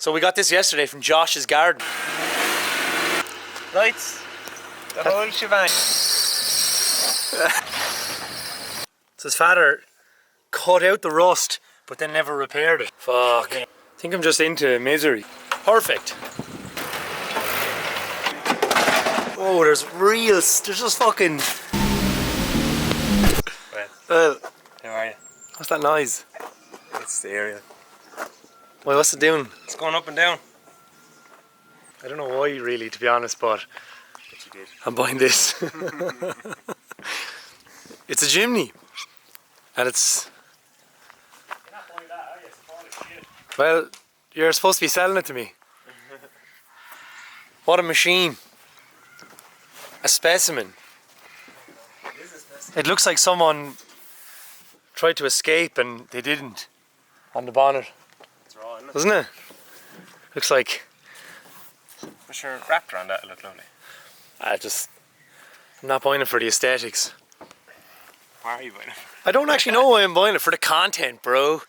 So we got this yesterday from Josh's garden. Lights. The whole shebang. So his father cut out the rust, but then never repaired it. Fuck. I think I'm just into misery. Perfect. Oh, there's just fucking... Well, how are you? What's that noise? It's the area. Well, what's it doing? It's going up and down. I don't know why really, to be honest, but you did. I'm buying this. It's a Jimny. And it's... You're not buying that, are you? It's falling shit. Well, you're supposed to be selling it to me. What a machine. A specimen. It is a specimen. It looks like someone tried to escape and they didn't on the bonnet. It's raw, isn't it? Doesn't it? Looks like... For sure, wrapped around that, it looked lovely. I'm not buying it for the aesthetics. Why are you buying it? I don't actually know why I'm buying it. For the content, bro.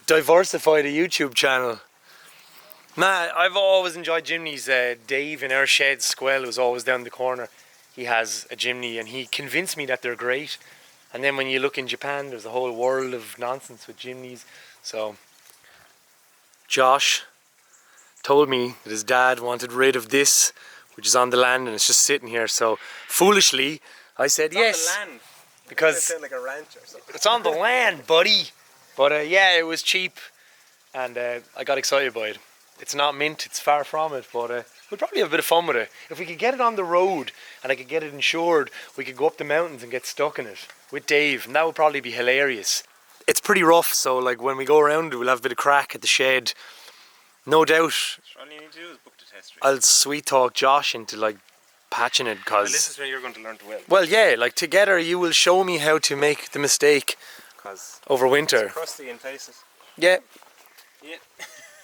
Diversify the YouTube channel. Nah, I've always enjoyed Jimnys. Dave in our shed, Squell, who's always down the corner, he has a Jimny and he convinced me that they're great. And then when you look in Japan, there's a whole world of nonsense with Jimnys. So, Josh told me that his dad wanted rid of this, which is on the land and it's just sitting here. So, foolishly, I said yes. On the land. Because it sound like a ranch or something. It's on the land, buddy. But yeah, it was cheap and I got excited by it. It's not mint, it's far from it, but we'll probably have a bit of fun with it. If we could get it on the road and I could get it insured, we could go up the mountains and get stuck in it with Dave, and that would probably be hilarious. It's pretty rough, so like when we go around, we'll have a bit of crack at the shed. No doubt. All you need to do is book the test race. I'll sweet talk Josh into like patching it, Well, because... this is where you're going to learn to weld. Well, yeah, like together you will show me how to make the mistake over winter. It's crusty in places. Yeah. Yeah.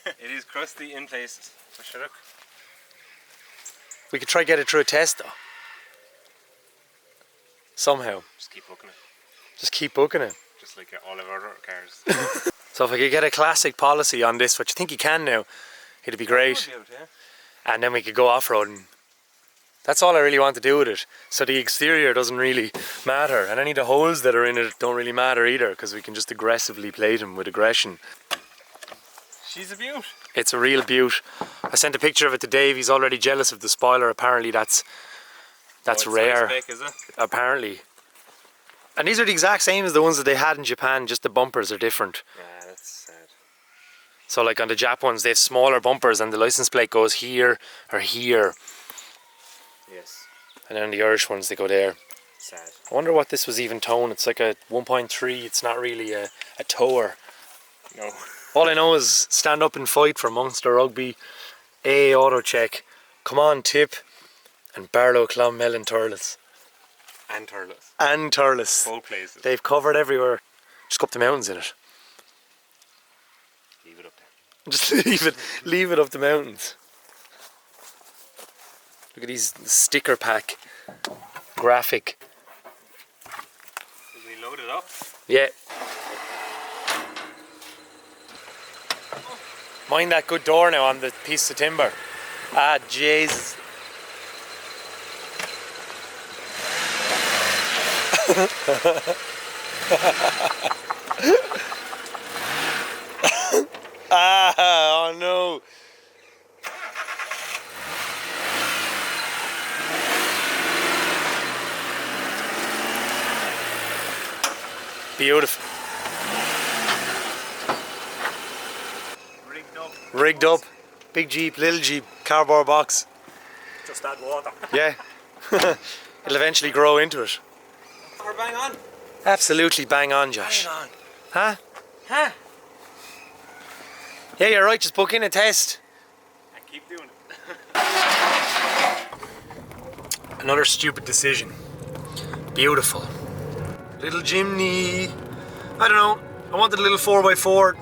It is crusty in places. For sure. Look. We could try get it through a test though. Somehow. Just keep booking it. Just keep booking it. Just like all of our other cars. So if I could get a classic policy on this, which I think you can now, it'd be great. We'll be able to, And then we could go off-roading. That's all I really want to do with it. So the exterior doesn't really matter. And any of the holes that are in it don't really matter either, because we can just aggressively plate them with aggression. She's a beaut. It's a real beaut. I sent a picture of it to Dave. He's already jealous of the spoiler. Apparently that's rare. Spec, is it? Apparently. And these are the exact same as the ones that they had in Japan, just the bumpers are different. Yeah, that's sad. So like on the Jap ones, they have smaller bumpers and the license plate goes here or here. Yes. And then on the Irish ones, they go there. Sad. I wonder what this was even towing. It's like a 1.3. It's not really a tower. No. All I know is stand up and fight for Munster Rugby, A auto check, come on tip, and Barlow, Clonmel and Turles. And Turles. And Turles. Both places. They've covered everywhere. Just go up the mountains in it. Leave it up there. Just leave it up the mountains. Look at these sticker pack graphic. Did we load it up? Yeah. Mind that good door now on the piece of timber. Ah, jeez. Ah, oh no. Beautiful. Rigged up. Big Jeep, little Jeep, cardboard box. Just add water. Yeah. It'll eventually grow into it. We're bang on. Absolutely bang on, Josh. Bang on. Huh? Huh? Yeah, you're right, just book in a test. And keep doing it. Another stupid decision. Beautiful. Little Jimny. I don't know, I wanted a little 4x4.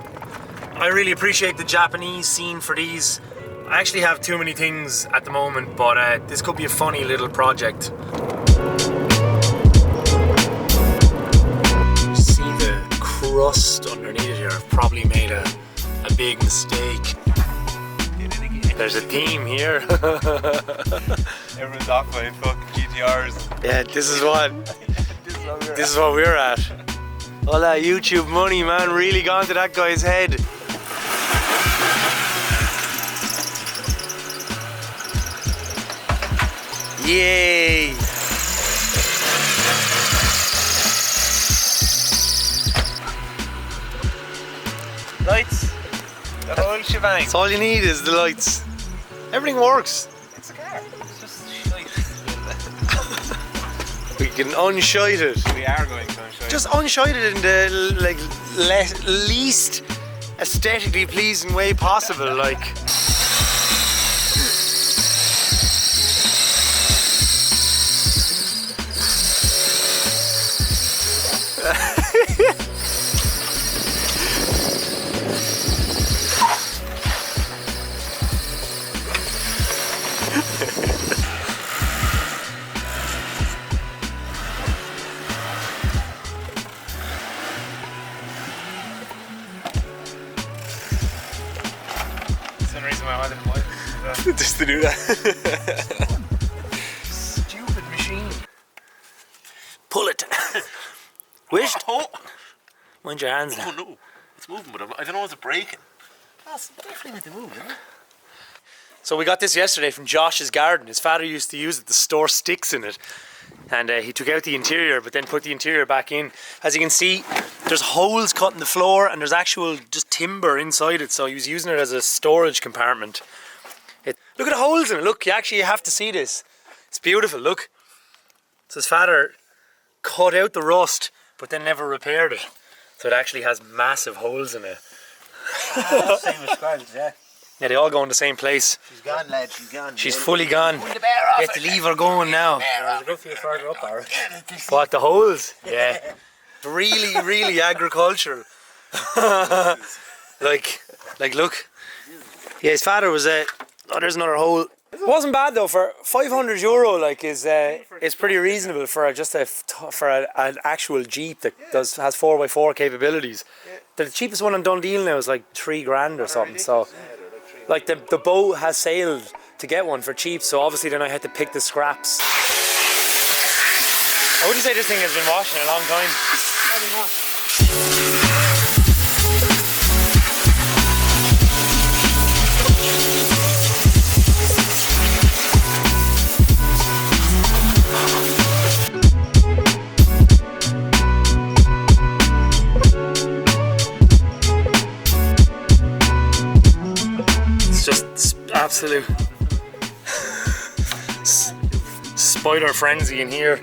I really appreciate the Japanese scene for these. I actually have too many things at the moment, but this could be a funny little project. See the crust underneath here. I've probably made a big mistake. There's a theme here. Everyone's off by fucking GTRs. Yeah, this is what we're at. All that YouTube money, man, really gone to that guy's head. Yay! Lights. The whole shebang. That's all you need is the lights. Everything works. It's a car. It's just shite. We can unshite it. We are going to unshite. Just unshite it in the least aesthetically pleasing way possible, like. That's the reason why I wanted to buy it. Just to do that. Stupid machine. Pull it. Wish. Oh, Mind your hands now. no. It's moving, but I don't know if it's breaking. That's definitely meant to move, isn't it? So we got this yesterday from Josh's garden. His father used to use it to store sticks in it. And he took out the interior, but then put the interior back in. As you can see, there's holes cut in the floor and there's actual just timber inside it. So he was using it as a storage compartment. Look at the holes in it. Look, you actually have to see this. It's beautiful, look. So his father cut out the rust, but then never repaired it. So it actually has massive holes in it. Same as squirrels, yeah. Yeah, they all go in the same place. She's gone, lad, she's gone. She's fully gone. Get the lever going now. There's a good few further up, Aaron. What, the holes? Yeah. Really, really agricultural. like, look. Yeah, his father was oh, there's another hole. It wasn't bad though. For €500, like, is pretty reasonable for an actual Jeep that has 4x4 capabilities. The cheapest one on Dundee now is like $3,000 or something. So, like, the boat has sailed to get one for cheap. So obviously then I had to pick the scraps. I wouldn't say this thing has been washed in a long time. Probably not. It's just absolute spider frenzy in here.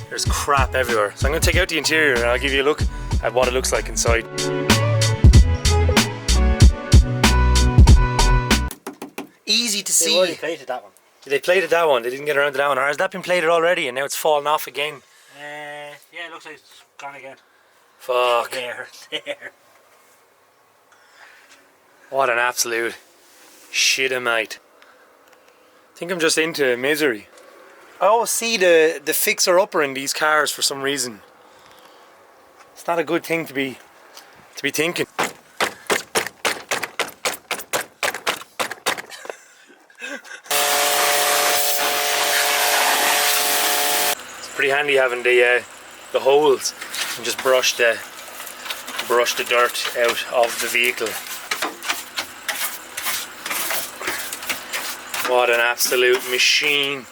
There's crap everywhere. So I'm going to take out the interior and I'll give you a look at what it looks like inside. Easy to see. They already plated that one. They plated that one, they didn't get around to that one. Or has that been plated already and now it's fallen off again? Yeah, it looks like it's gone again. Fuck. There. What an absolute shitamite. I think I'm just into misery. I always see the fixer-upper in these cars for some reason. It's not a good thing to be thinking. It's pretty handy having the holes and just brush the dirt out of the vehicle. What an absolute machine.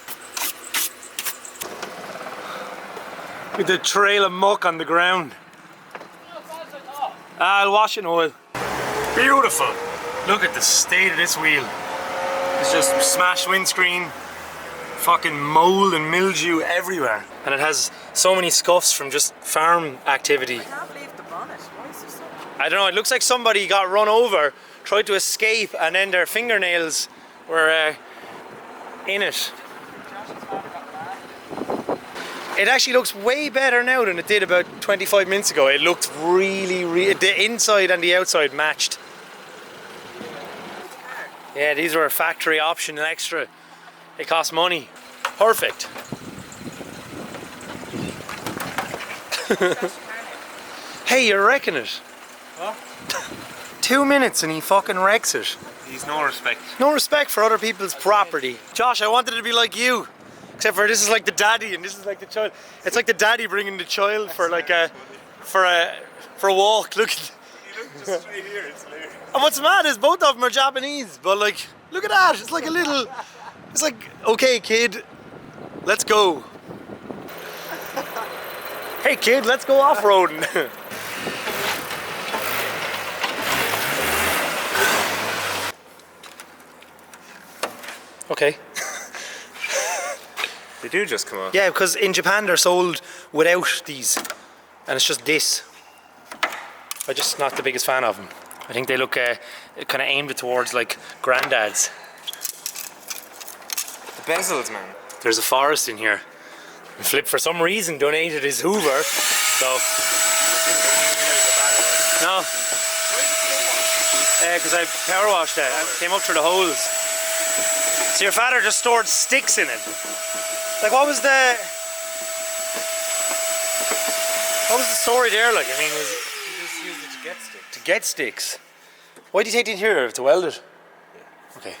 With the trail of muck on the ground. I'll wash it in oil. Beautiful. Look at the state of this wheel. It's just smashed windscreen, fucking mold and mildew everywhere. And it has so many scuffs from just farm activity. I can't believe the bonnet. Why is there so much? I don't know, it looks like somebody got run over, tried to escape, and then their fingernails were in it. It actually looks way better now than it did about 25 minutes ago. It looked really, the inside and the outside matched. Yeah, these were a factory option and extra. They cost money. Perfect. Hey, you're wrecking it. What? 2 minutes and he fucking wrecks it. He's no respect. No respect for other people's property. Josh, I wanted it to be like you. Except for this is like the daddy and this is like the child. It's like the daddy bringing the child for like a walk. Look. Just straight here, it's hilarious. And what's mad is both of them are Japanese, but like, look at that. It's like a little. It's like, okay, kid, let's go. Hey, kid, let's go off-roading. Okay. They do just come out. Yeah, because in Japan they're sold without these, and it's just this. I'm just not the biggest fan of them. I think they look kind of aimed towards like granddads. The bezels, man. There's a forest in here. And Flip, for some reason, donated his Hoover, so no. Because I power washed it. I came up through the holes. So your father just stored sticks in it. Like, what was the story there? Like, I mean, was it He just used it to get sticks. to get sticks? Why did you take it in here? To weld it? Yeah. Okay.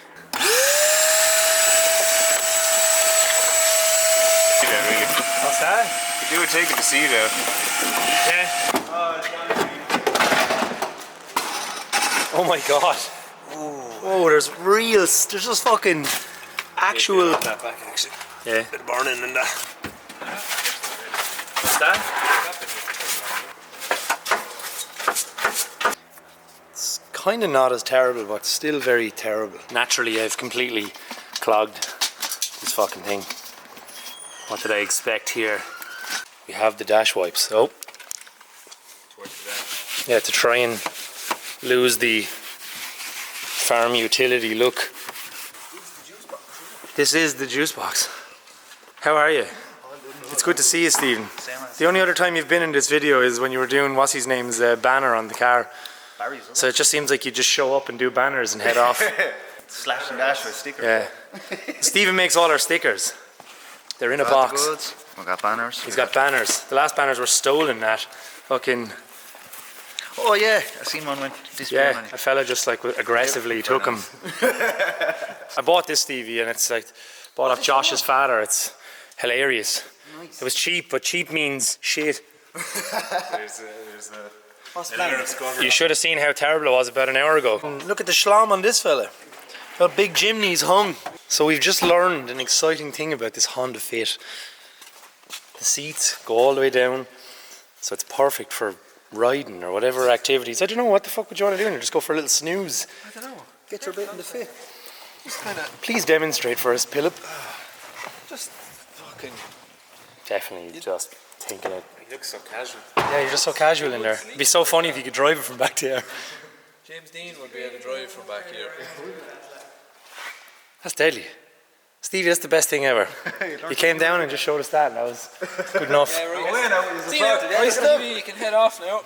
Yeah, really. What's that? You do it taking the seed out. Yeah. Oh my god. Oh, there's real. There's just fucking actual. That back, actually. Yeah. Bit of burning in that. What's that? It's kind of not as terrible, but still very terrible. Naturally, I've completely clogged this fucking thing. What did I expect here? We have the dash wipes. Oh. Yeah, to try and lose the farm utility look. This is the juice box. How are you? It's good to see you, Stephen. The only other time you've been in this video is when you were doing what's his name's banner on the car. So it just seems like you just show up and do banners and head off. Slash and dash with stickers. Yeah. Stephen makes all our stickers. They're in a box. We got banners. He's got banners. The last banners were stolen, Nat. Fucking. Oh yeah, I seen one went disappeared. Yeah, a fella just like aggressively took him. I bought this Stevie and it's like bought off Josh's father. It's hilarious. It was cheap, but cheap means shit. There's a You should have seen how terrible it was about an hour ago. Look at the schlom on this fella. How big Jimny's hung. So we've just learned an exciting thing about this Honda Fit. The seats go all the way down, so it's perfect for riding or whatever activities. I don't know, what the fuck would you want to do in here? Just go for a little snooze? I don't know. Get your bit in the Fit. Just kind of, Please demonstrate for us, Philip. just fucking. Definitely just thinking it. He looks so casual. Yeah, you're just so casual in there. It'd be so funny if you could drive it from back there. James Dean would be able to drive from back here. That's deadly. Stevie, that's the best thing ever. You came down and just showed us that, and that was good enough. See now, right Stevie, you can head off now.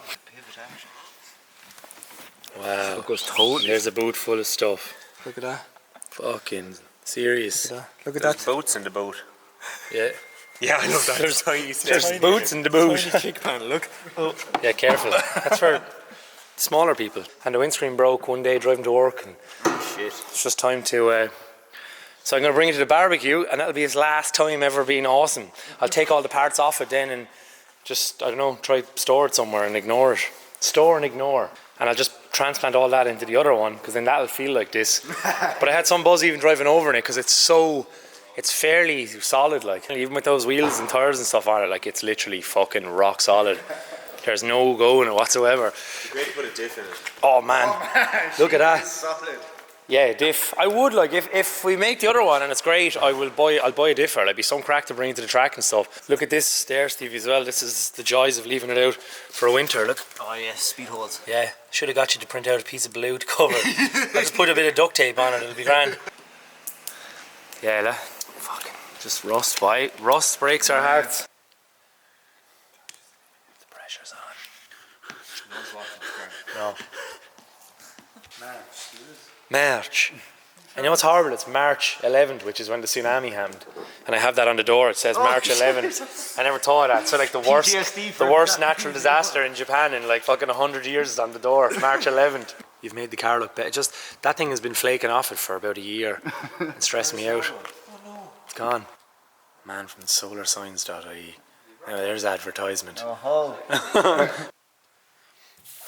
Wow. There's a boot full of stuff. Look at that. Fucking serious. Look at There's boats in the boat. Yeah. Yeah, I love that. There's There's boots in the boot. chick pan, look. Yeah, careful. That's for smaller people. And the windscreen broke one day driving to work, and it's just time to. So I'm going to bring it to the barbecue, and that'll be his last time ever being awesome. I'll take all the parts off it then, and just I don't know, try store it somewhere and ignore it. Store and ignore. And I'll just transplant all that into the other one, because then that'll feel like this. But I had some buzz even driving over in it, because it's fairly solid, like even with those wheels and tires and stuff on it, like it's literally fucking rock solid. There's no go in it whatsoever. Great to put a diff in it. Oh man, look at that. Solid. Yeah, diff. I would like if we make the other one and it's great. I'll buy a differ. There'll be some crack to bring it to the track and stuff. Look at this there, Stevie, as well. This is the joys of leaving it out for a winter. Look. Oh yeah, speed holes. Yeah, should have got you to print out a piece of blue to cover it. I'll just put a bit of duct tape on it. It'll be grand. Yeah, fucking just rust. Why? Rust breaks our hearts. The pressure's on. No. March. And you know what's horrible? It's March 11th, which is when the tsunami happened. And I have that on the door. It says March 11th. I never thought of that. So like the worst natural disaster in Japan in like fucking 100 years is on the door. March 11th. You've made the car look better. Just that thing has been flaking off it for about a year and stressing me out. It's gone. Man from solarsigns.ie. Now there's advertisement.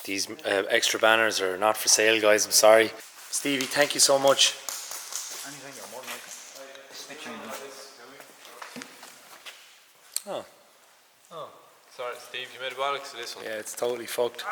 These extra banners are not for sale, guys. I'm sorry. Stevie, thank you so much. Oh. Sorry, Steve, you made a bollocks to this one. Yeah, it's totally fucked.